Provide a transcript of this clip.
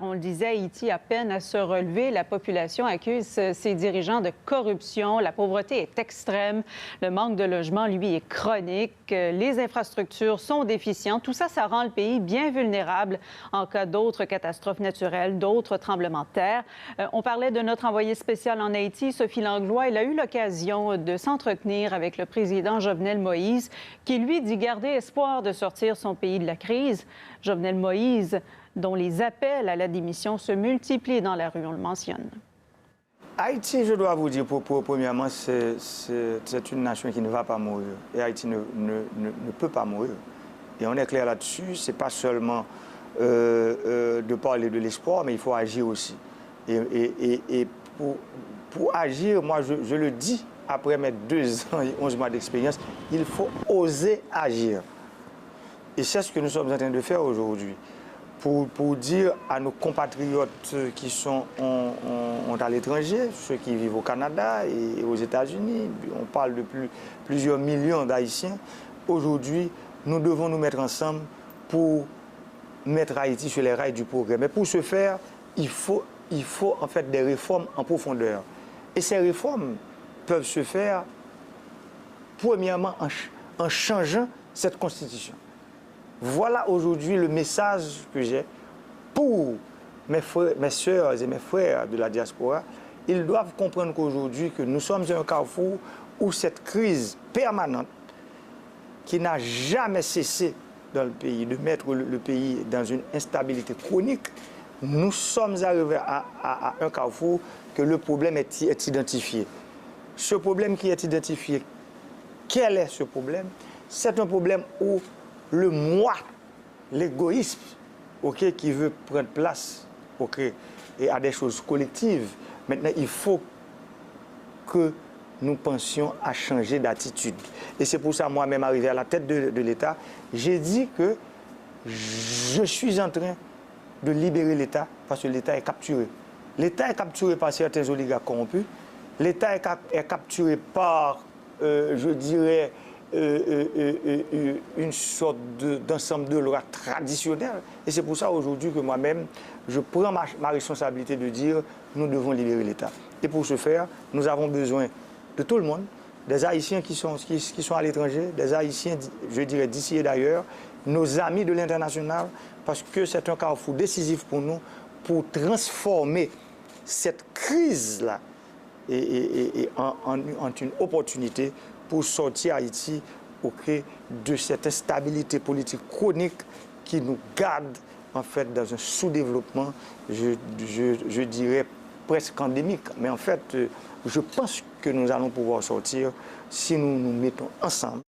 On le disait, Haïti a peine à se relever. La population accuse ses dirigeants de corruption. La pauvreté est extrême. Le manque de logement, lui, est chronique. Les infrastructures sont déficientes. Tout ça, ça rend le pays bien vulnérable en cas d'autres catastrophes naturelles, d'autres tremblements de terre. On parlait de notre envoyé spécial en Haïti, Sophie Langlois. Elle a eu l'occasion de s'entretenir avec le président Jovenel Moïse, qui, lui, dit garder espoir de sortir son pays de la crise. Jovenel Moïse, dont les appels à la démission se multiplient dans la rue, on le mentionne. Haïti, je dois vous dire, premièrement, c'est une nation qui ne va pas mourir. Et Haïti ne peut pas mourir. Et on est clair là-dessus, ce n'est pas seulement de parler de l'espoir, mais il faut agir aussi. Et pour agir, moi, je le dis, après mes 2 ans et 11 mois d'expérience, il faut oser agir. Et c'est ce que nous sommes en train de faire aujourd'hui. Pour dire à nos compatriotes qui sont à l'étranger, ceux qui vivent au Canada et aux États-Unis, on parle de plusieurs millions d'Haïtiens, aujourd'hui, nous devons nous mettre ensemble pour mettre Haïti sur les rails du progrès. Mais pour ce faire, il faut en fait des réformes en profondeur. Et ces réformes peuvent se faire, premièrement, en changeant cette constitution. Voilà aujourd'hui le message que j'ai pour mes sœurs et mes frères de la diaspora. Ils doivent comprendre qu'aujourd'hui, que nous sommes à un carrefour où cette crise permanente, qui n'a jamais cessé dans le pays, de mettre le pays dans une instabilité chronique, nous sommes arrivés à un carrefour que le problème est identifié. Ce problème qui est identifié, quel est ce problème? C'est un problème où le moi, l'égoïsme, qui veut prendre place et à des choses collectives. Maintenant, il faut que nous pensions à changer d'attitude. Et c'est pour ça, moi-même, arrivé à la tête de l'État, j'ai dit que je suis en train de libérer l'État parce que l'État est capturé. L'État est capturé par certains oligarques corrompus. L'État est capturé par, je dirais, une sorte d'ensemble de lois traditionnelles. Et c'est pour ça aujourd'hui que moi-même, je prends ma responsabilité de dire nous devons libérer l'État. Et pour ce faire, nous avons besoin de tout le monde, des Haïtiens qui sont à l'étranger, des Haïtiens, je dirais, d'ici et d'ailleurs, nos amis de l'international, parce que c'est un carrefour décisif pour nous, pour transformer cette crise-là en une opportunité pour sortir Haïti de cette instabilité politique chronique qui nous garde en fait dans un sous-développement, je dirais presque endémique. Mais en fait, je pense que nous allons pouvoir sortir si nous nous mettons ensemble.